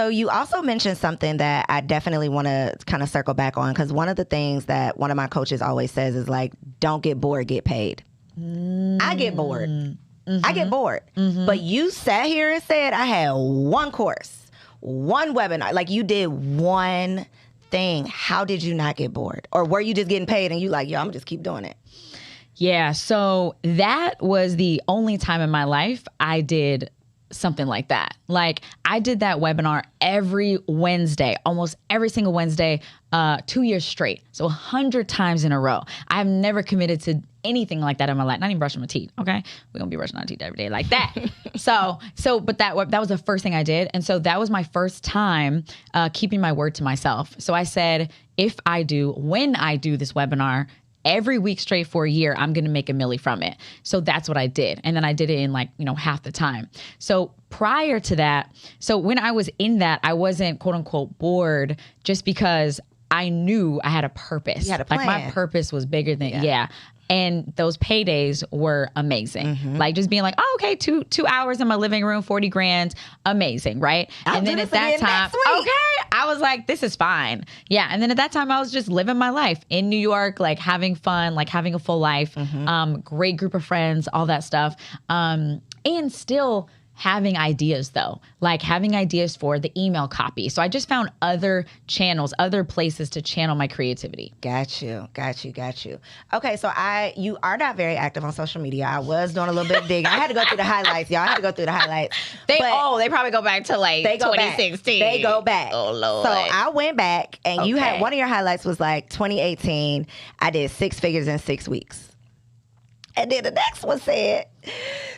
So you also mentioned something that I definitely want to kind of circle back on, because one of the things that one of my coaches always says is like, don't get bored, get paid. I get bored. I get bored. But you sat here and said I had one course, one webinar. Like, you did one thing. How did you not get bored? Or were you just getting paid and you like, yo, I'm gonna just keep doing it? Yeah, so that was the only time in my life I did something like that. Like, I did that webinar every Wednesday, almost every single Wednesday, 2 years straight. So 100 times in a row. I've never committed to anything like that in my life. Not even brushing my teeth. Okay. We're going to be brushing our teeth every day like that. But that was the first thing I did. And so that was my first time keeping my word to myself. So I said, when I do this webinar, every week straight for a year, I'm going to make $1 million from it. So that's what I did. And then I did it in half the time. So prior to that, so when I was in that, I wasn't quote unquote bored, just because I knew I had a purpose. You had a plan. Like, my purpose was bigger than, And those paydays were amazing. Like, just being like, oh, okay, two hours in my living room, 40 grand, amazing, right? And then at that time, okay, I was like, this is fine. Yeah. And then at that time, I was just living my life in New York, like having fun, like having a full life, great group of friends, all that stuff. And still having ideas, though, like having ideas for the email copy. So I just found other channels, other places to channel my creativity. Got you. Okay, so you are not very active on social media. I was doing a little bit of digging. I had to go through the highlights, y'all. They probably go back to like 2016. They go back. Oh, Lord. So I went back, and you had, one of your highlights was like 2018, I did 6 figures in 6 weeks. And then the next one said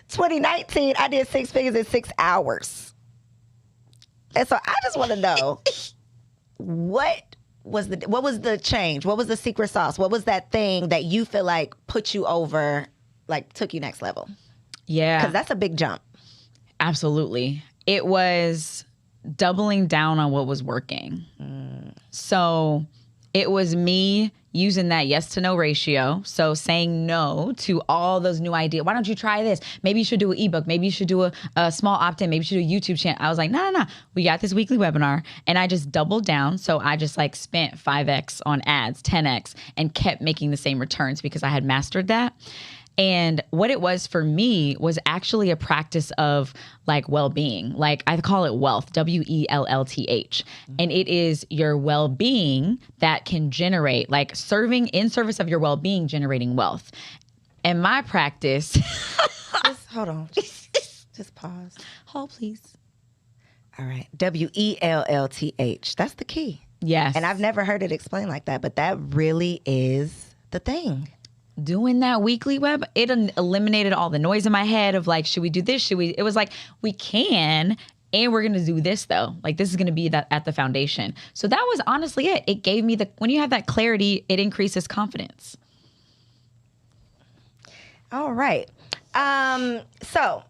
2019, I did 6 figures in 6 hours. And so I just want to know, what was the change? What was the secret sauce? What was that thing that you feel like put you over, like took you next level? Yeah. Because that's a big jump. Absolutely. It was doubling down on what was working. So it was me using that yes to no ratio. So saying no to all those new ideas. Why don't you try this? Maybe you should do an ebook. Maybe you should do a small opt-in. Maybe you should do a YouTube channel. I was like, no. We got this weekly webinar. And I just doubled down. So I just like spent 5X on ads, 10X, and kept making the same returns because I had mastered that. And what it was for me was actually a practice of like well-being. Like, I call it wealth, WELLTH. And it is your well-being that can generate, like, serving in service of your well-being, generating wealth. And my practice. Just hold on. Just pause. Hold, please. All right. WELLTH. That's the key. Yes. And I've never heard it explained like that, but that really is the thing. Doing that weekly web, it eliminated all the noise in my head of like, should we do this? It was like, we can, and we're going to do this though. Like, this is going to be that at the foundation. So that was honestly it. It gave me when you have that clarity, it increases confidence. All right. So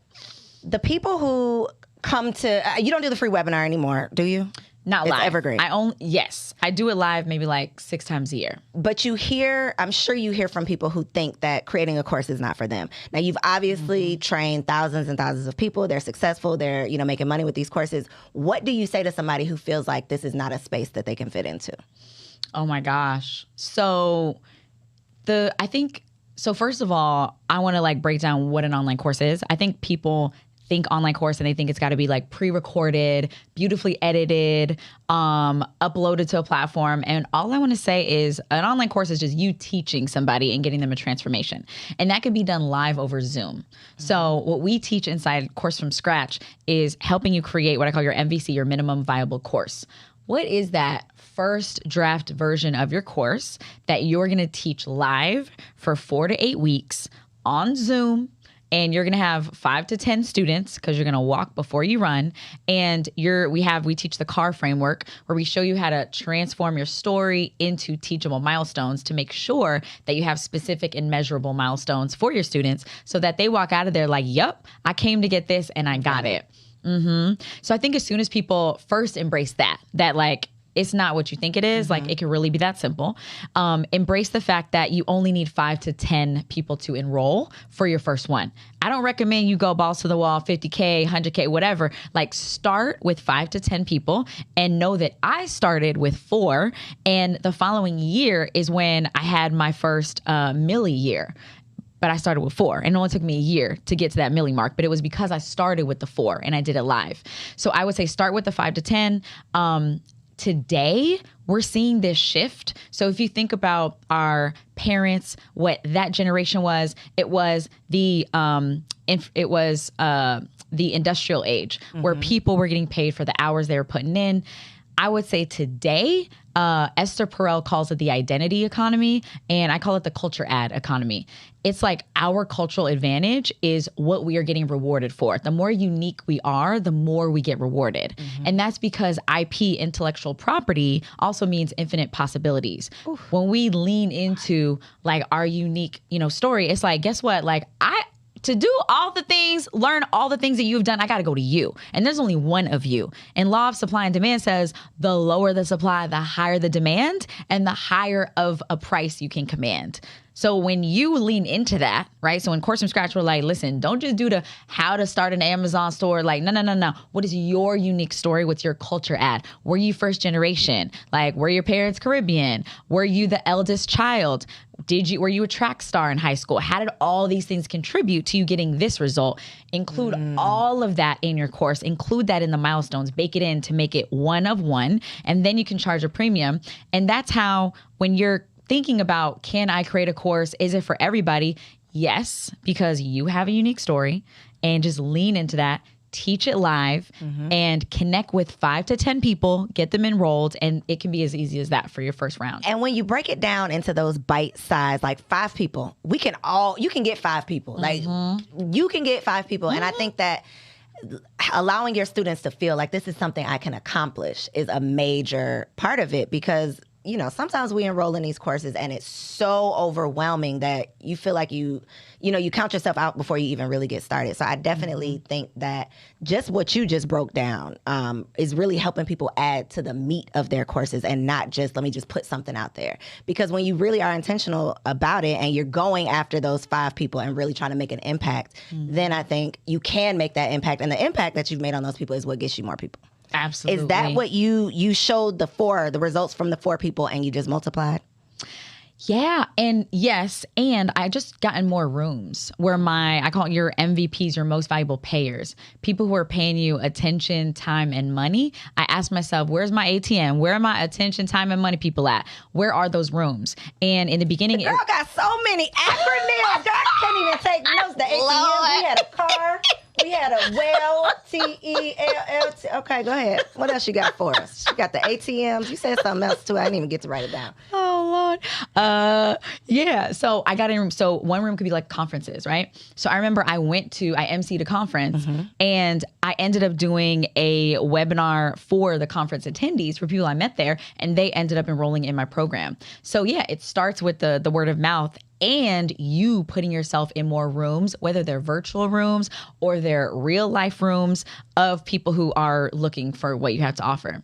the people who come to, you don't do the free webinar anymore, do you? Not live. It's evergreen. Yes, I do it live maybe like 6 times a year. But I'm sure you hear from people who think that creating a course is not for them. Now, you've obviously trained thousands and thousands of people. They're successful. They're, making money with these courses. What do you say to somebody who feels like this is not a space that they can fit into? Oh my gosh. So first of all, I want to like break down what an online course is. I think people think online course and they think it's got to be like pre-recorded, beautifully edited, uploaded to a platform. And all I want to say is an online course is just you teaching somebody and getting them a transformation. And that can be done live over Zoom. So what we teach inside Course from Scratch is helping you create what I call your MVC, your minimum viable course. What is that first draft version of your course that you're going to teach live for 4 to 8 weeks on Zoom? And you're going to have 5 to 10 students because you're going to walk before you run. And we teach the CAR framework where we show you how to transform your story into teachable milestones to make sure that you have specific and measurable milestones for your students so that they walk out of there like, yep, I came to get this and I got it. So I think as soon as people first embrace that like, It's not what you think it is. Like, it can really be that simple. Embrace the fact that you only need 5 to 10 people to enroll for your first one. I don't recommend you go balls to the wall, 50K, 100K, whatever. Like, start with 5 to 10 people and know that I started with 4. And the following year is when I had my first milli year. But I started with 4, and it only took me a year to get to that milli mark. But it was because I started with the 4 and I did it live. So I would say start with the 5 to 10. Today, we're seeing this shift. So if you think about our parents, what that generation was, it was the industrial age, where people were getting paid for the hours they were putting in. I would say today, Esther Perel calls it the identity economy, and I call it the culture ad economy. It's like our cultural advantage is what we are getting rewarded for. The more unique we are, the more we get rewarded. And that's because IP, intellectual property, also means infinite possibilities. When we lean into like our unique, story, it's like, guess what? Like, to do all the things, learn all the things that you've done, I got to go to you. And there's only one of you. And law of supply and demand says the lower the supply, the higher the demand, and the higher of a price you can command. So when you lean into that, right? So in Course from Scratch, we're like, listen, don't just do the how to start an Amazon store. Like, no. What is your unique story? What's your culture at? Were you first generation? Like, were your parents Caribbean? Were you the eldest child? Were you a track star in high school? How did all these things contribute to you getting this result? Include all of that in your course. Include that in the milestones. Bake it in to make it one of one. And then you can charge a premium. And that's how, when you're thinking about, can I create a course? Is it for everybody? Yes, because you have a unique story, and just lean into that. Teach it live and connect with 5 to 10 people, get them enrolled, and it can be as easy as that for your first round. And when you break it down into those bite size, like 5 people, you can get 5 people. Like, you can get 5 people. And I think that allowing your students to feel like this is something I can accomplish is a major part of it, because sometimes we enroll in these courses and it's so overwhelming that you feel like you count yourself out before you even really get started. So I definitely think that just what you just broke down is really helping people add to the meat of their courses, and not just, let me just put something out there. Because when you really are intentional about it and you're going after those 5 people and really trying to make an impact, then I think you can make that impact. And the impact that you've made on those people is what gets you more people. Absolutely. Is that what you showed the results from the 4 people, and you just multiplied? Yeah. And yes. And I just gotten more rooms where I call it your MVPs, your most valuable payers, people who are paying you attention, time, and money. I asked myself, where's my ATM? Where are my attention, time, and money people at? Where are those rooms? And in the beginning, the girl got so many acronyms. I can't even take notes. The ATM, we had a car. We had a TELLT. Okay, go ahead. What else you got for us? She got the ATMs. You said something else too. I didn't even get to write it down. Oh Lord. Yeah. So I got in. So one room could be like conferences, right? So I remember I emceed a conference, and I ended up doing a webinar for the conference attendees, for people I met there, and they ended up enrolling in my program. So yeah, it starts with the word of mouth, and you putting yourself in more rooms, whether they're virtual rooms or they're real life rooms of people who are looking for what you have to offer.